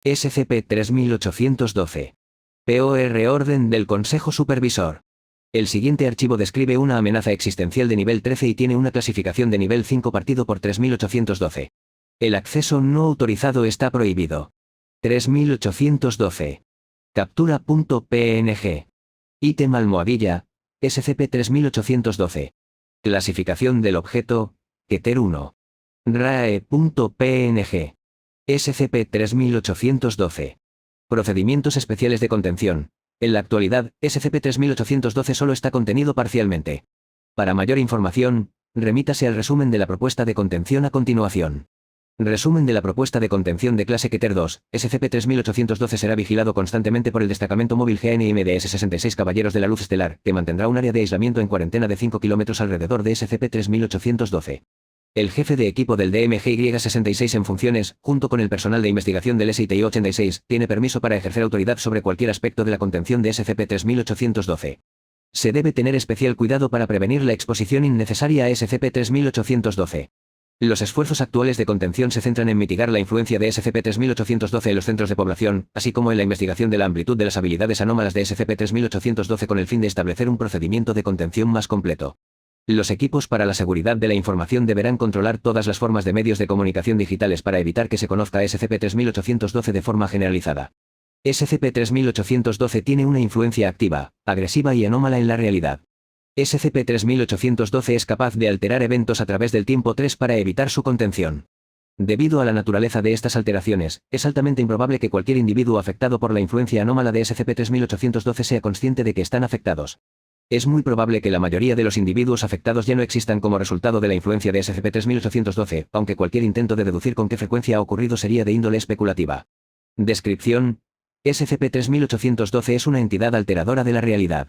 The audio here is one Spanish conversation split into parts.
SCP-3812. POR Orden del Consejo Supervisor. El siguiente archivo describe una amenaza existencial de nivel 13 y tiene una clasificación de nivel 5 partido por 3812. El acceso no autorizado está prohibido. 3812. Captura.png. Ítem almohadilla, SCP-3812. Clasificación del objeto, Keter-1. RAE.png. SCP-3812. Procedimientos especiales de contención. En la actualidad, SCP-3812 solo está contenido parcialmente. Para mayor información, remítase al resumen de la propuesta de contención a continuación. Resumen de la propuesta de contención de clase Keter-2. SCP-3812 será vigilado constantemente por el destacamento móvil GNIMDS-66 Caballeros de la Luz Estelar, que mantendrá un área de aislamiento en cuarentena de 5 kilómetros alrededor de SCP-3812. El jefe de equipo del DMGY-66 en funciones, junto con el personal de investigación del SITI-86, tiene permiso para ejercer autoridad sobre cualquier aspecto de la contención de SCP-3812. Se debe tener especial cuidado para prevenir la exposición innecesaria a SCP-3812. Los esfuerzos actuales de contención se centran en mitigar la influencia de SCP-3812 en los centros de población, así como en la investigación de la amplitud de las habilidades anómalas de SCP-3812 con el fin de establecer un procedimiento de contención más completo. Los equipos para la seguridad de la información deberán controlar todas las formas de medios de comunicación digitales para evitar que se conozca SCP-3812 de forma generalizada. SCP-3812 tiene una influencia activa, agresiva y anómala en la realidad. SCP-3812 es capaz de alterar eventos a través del tiempo 3 para evitar su contención. Debido a la naturaleza de estas alteraciones, es altamente improbable que cualquier individuo afectado por la influencia anómala de SCP-3812 sea consciente de que están afectados. Es muy probable que la mayoría de los individuos afectados ya no existan como resultado de la influencia de SCP-3812, aunque cualquier intento de deducir con qué frecuencia ha ocurrido sería de índole especulativa. Descripción: SCP-3812 es una entidad alteradora de la realidad.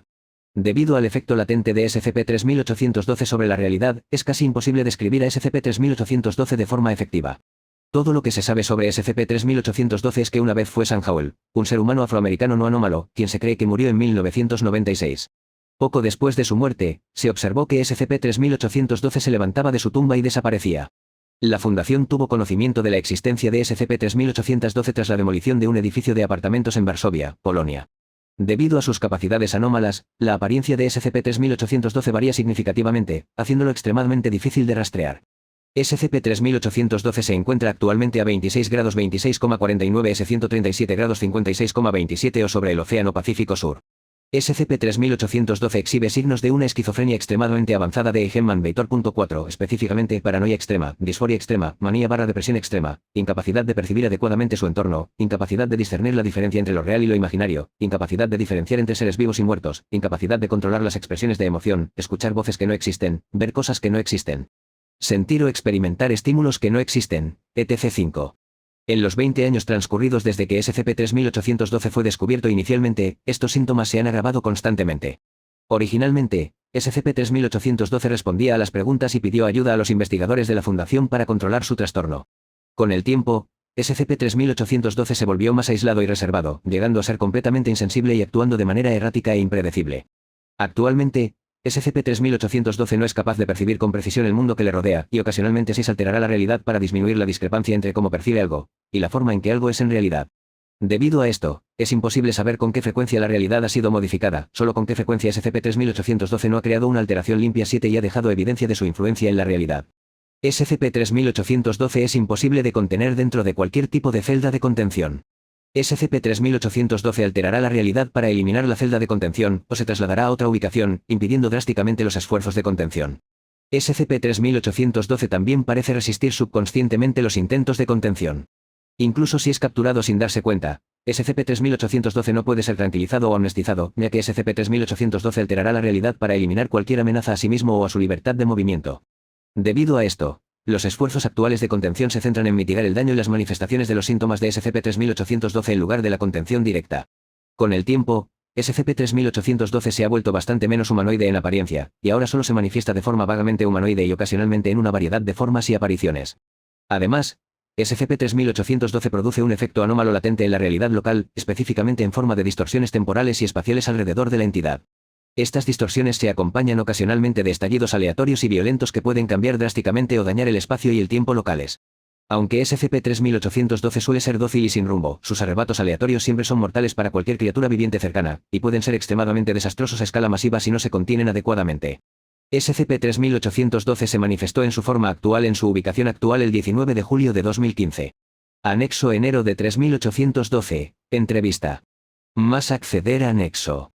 Debido al efecto latente de SCP-3812 sobre la realidad, es casi imposible describir a SCP-3812 de forma efectiva. Todo lo que se sabe sobre SCP-3812 es que una vez fue Sam Howell, un ser humano afroamericano no anómalo, quien se cree que murió en 1996. Poco después de su muerte, se observó que SCP-3812 se levantaba de su tumba y desaparecía. La Fundación tuvo conocimiento de la existencia de SCP-3812 tras la demolición de un edificio de apartamentos en Varsovia, Polonia. Debido a sus capacidades anómalas, la apariencia de SCP-3812 varía significativamente, haciéndolo extremadamente difícil de rastrear. SCP-3812 se encuentra actualmente a 26 grados 26,49 S 137 grados 56,27 o sobre el Océano Pacífico Sur. SCP-3812 exhibe signos de una esquizofrenia extremadamente avanzada de Eichmann-Vector.4, específicamente paranoia extrema, disforia extrema, manía/depresión extrema, incapacidad de percibir adecuadamente su entorno, incapacidad de discernir la diferencia entre lo real y lo imaginario, incapacidad de diferenciar entre seres vivos y muertos, incapacidad de controlar las expresiones de emoción, escuchar voces que no existen, ver cosas que no existen, sentir o experimentar estímulos que no existen, etc. 5. En los 20 años transcurridos desde que SCP-3812 fue descubierto inicialmente, estos síntomas se han agravado constantemente. Originalmente, SCP-3812 respondía a las preguntas y pidió ayuda a los investigadores de la Fundación para controlar su trastorno. Con el tiempo, SCP-3812 se volvió más aislado y reservado, llegando a ser completamente insensible y actuando de manera errática e impredecible. Actualmente, SCP-3812 no es capaz de percibir con precisión el mundo que le rodea, y ocasionalmente se alterará la realidad para disminuir la discrepancia entre cómo percibe algo, y la forma en que algo es en realidad. Debido a esto, es imposible saber con qué frecuencia la realidad ha sido modificada, solo con qué frecuencia SCP-3812 no ha creado una alteración limpia 7 y ha dejado evidencia de su influencia en la realidad. SCP-3812 es imposible de contener dentro de cualquier tipo de celda de contención. SCP-3812 alterará la realidad para eliminar la celda de contención, o se trasladará a otra ubicación, impidiendo drásticamente los esfuerzos de contención. SCP-3812 también parece resistir subconscientemente los intentos de contención. Incluso si es capturado sin darse cuenta, SCP-3812 no puede ser tranquilizado o amnestizado, ya que SCP-3812 alterará la realidad para eliminar cualquier amenaza a sí mismo o a su libertad de movimiento. Debido a esto, los esfuerzos actuales de contención se centran en mitigar el daño y las manifestaciones de los síntomas de SCP-3812 en lugar de la contención directa. Con el tiempo, SCP-3812 se ha vuelto bastante menos humanoide en apariencia, y ahora solo se manifiesta de forma vagamente humanoide y ocasionalmente en una variedad de formas y apariciones. Además, SCP-3812 produce un efecto anómalo latente en la realidad local, específicamente en forma de distorsiones temporales y espaciales alrededor de la entidad. Estas distorsiones se acompañan ocasionalmente de estallidos aleatorios y violentos que pueden cambiar drásticamente o dañar el espacio y el tiempo locales. Aunque SCP-3812 suele ser dócil y sin rumbo, sus arrebatos aleatorios siempre son mortales para cualquier criatura viviente cercana, y pueden ser extremadamente desastrosos a escala masiva si no se contienen adecuadamente. SCP-3812 se manifestó en su forma actual en su ubicación actual el 19 de julio de 2015. Anexo enero de 3812. Entrevista. Más acceder a anexo.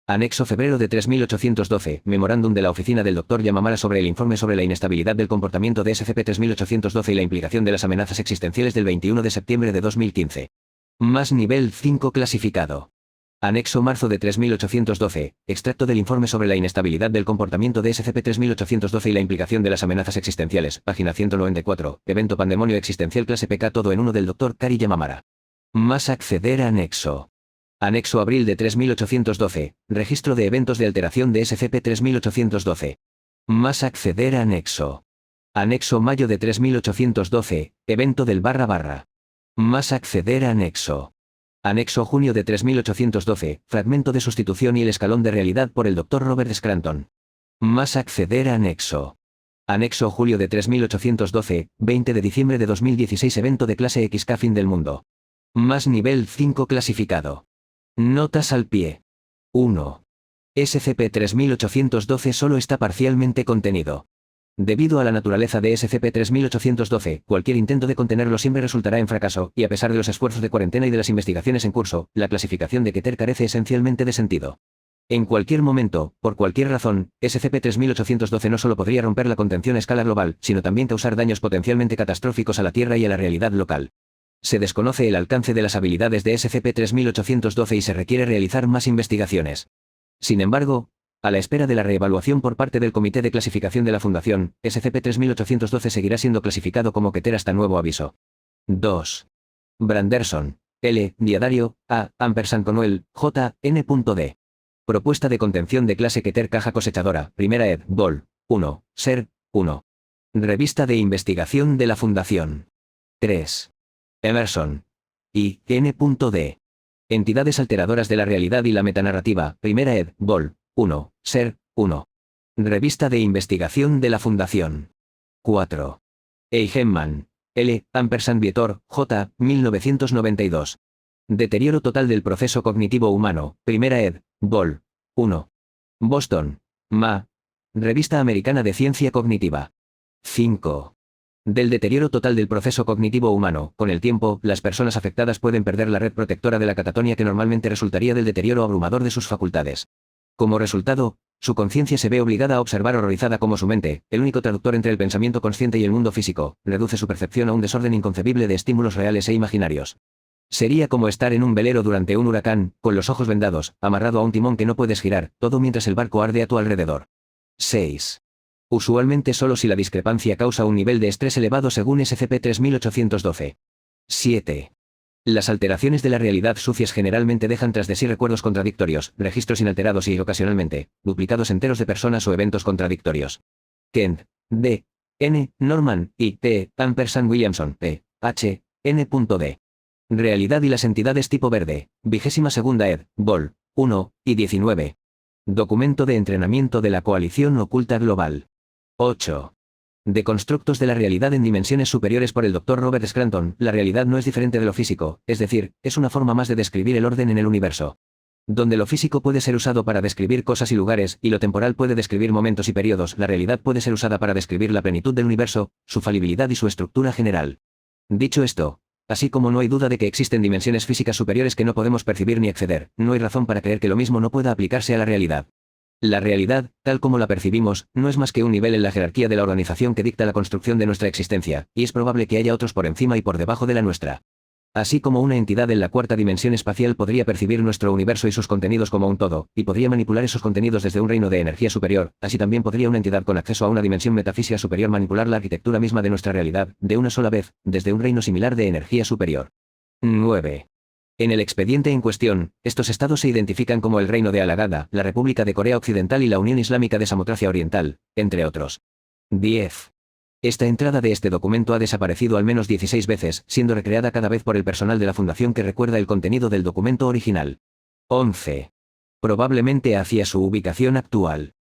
Anexo febrero de 3812. Memorándum de la oficina del Dr. Yamamara sobre el informe sobre la inestabilidad del comportamiento de SCP-3812 y la implicación de las amenazas existenciales del 21 de septiembre de 2015. Más nivel 5 clasificado. Anexo marzo de 3812. Extracto del informe sobre la inestabilidad del comportamiento de SCP-3812 y la implicación de las amenazas existenciales. Página 194. Evento Pandemonio Existencial Clase PK todo en uno del Dr. Kari Yamamara. Más acceder a anexo. Anexo abril de 3812. Registro de eventos de alteración de SCP-3812. Más acceder a anexo. Anexo mayo de 3812. Evento del //. Más acceder a anexo. Anexo junio de 3812. Fragmento de sustitución y el escalón de realidad por el Dr. Robert Scranton. Más acceder a anexo. Anexo julio de 3812. 20 de diciembre de 2016. Evento de clase XK fin del mundo. Más nivel 5 clasificado. Notas al pie. 1. SCP-3812 solo está parcialmente contenido. Debido a la naturaleza de SCP-3812, cualquier intento de contenerlo siempre resultará en fracaso, y a pesar de los esfuerzos de cuarentena y de las investigaciones en curso, la clasificación de Keter carece esencialmente de sentido. En cualquier momento, por cualquier razón, SCP-3812 no solo podría romper la contención a escala global, sino también causar daños potencialmente catastróficos a la Tierra y a la realidad local. Se desconoce el alcance de las habilidades de SCP-3812 y se requiere realizar más investigaciones. Sin embargo, a la espera de la reevaluación por parte del Comité de Clasificación de la Fundación, SCP-3812 seguirá siendo clasificado como Keter hasta nuevo aviso. 2. Branderson, L. Diadario, A. Conwell, J. N.D. Propuesta de contención de clase Keter caja cosechadora, primera ed. Vol. 1. Ser. 1. Revista de investigación de la Fundación. 3. Emerson. Y. N.D. Entidades alteradoras de la realidad y la metanarrativa, primera ed. Vol. 1. Ser. 1. Revista de investigación de la Fundación. 4. Eigenmann. L. Vietor, J. 1992. Deterioro total del proceso cognitivo humano, primera ed. Vol. 1. Boston. Ma. Revista Americana de Ciencia Cognitiva. 5. Del deterioro total del proceso cognitivo humano, con el tiempo, las personas afectadas pueden perder la red protectora de la catatonia que normalmente resultaría del deterioro abrumador de sus facultades. Como resultado, su conciencia se ve obligada a observar horrorizada cómo su mente, el único traductor entre el pensamiento consciente y el mundo físico, reduce su percepción a un desorden inconcebible de estímulos reales e imaginarios. Sería como estar en un velero durante un huracán, con los ojos vendados, amarrado a un timón que no puedes girar, todo mientras el barco arde a tu alrededor. 6. Usualmente solo si la discrepancia causa un nivel de estrés elevado según SCP-3812. 7. Las alteraciones de la realidad sucias generalmente dejan tras de sí recuerdos contradictorios, registros inalterados y, ocasionalmente, duplicados enteros de personas o eventos contradictorios. Kent. D. N. Norman. Y. T. Williamson. P. H. N.D. Realidad y las entidades tipo verde. 22ª ed. Vol. 1. y 19. Documento de entrenamiento de la Coalición Oculta Global. 8. De constructos de la realidad en dimensiones superiores por el Dr. Robert Scranton. La realidad no es diferente de lo físico, es decir, es una forma más de describir el orden en el universo. Donde lo físico puede ser usado para describir cosas y lugares, y lo temporal puede describir momentos y periodos, la realidad puede ser usada para describir la plenitud del universo, su falibilidad y su estructura general. Dicho esto, así como no hay duda de que existen dimensiones físicas superiores que no podemos percibir ni acceder, no hay razón para creer que lo mismo no pueda aplicarse a la realidad. La realidad, tal como la percibimos, no es más que un nivel en la jerarquía de la organización que dicta la construcción de nuestra existencia, y es probable que haya otros por encima y por debajo de la nuestra. Así como una entidad en la cuarta dimensión espacial podría percibir nuestro universo y sus contenidos como un todo, y podría manipular esos contenidos desde un reino de energía superior, así también podría una entidad con acceso a una dimensión metafísica superior manipular la arquitectura misma de nuestra realidad, de una sola vez, desde un reino similar de energía superior. 9. En el expediente en cuestión, estos estados se identifican como el Reino de Alagada, la República de Corea Occidental y la Unión Islámica de Samotracia Oriental, entre otros. 10. Esta entrada de este documento ha desaparecido al menos 16 veces, siendo recreada cada vez por el personal de la Fundación que recuerda el contenido del documento original. 11. Probablemente hacia su ubicación actual.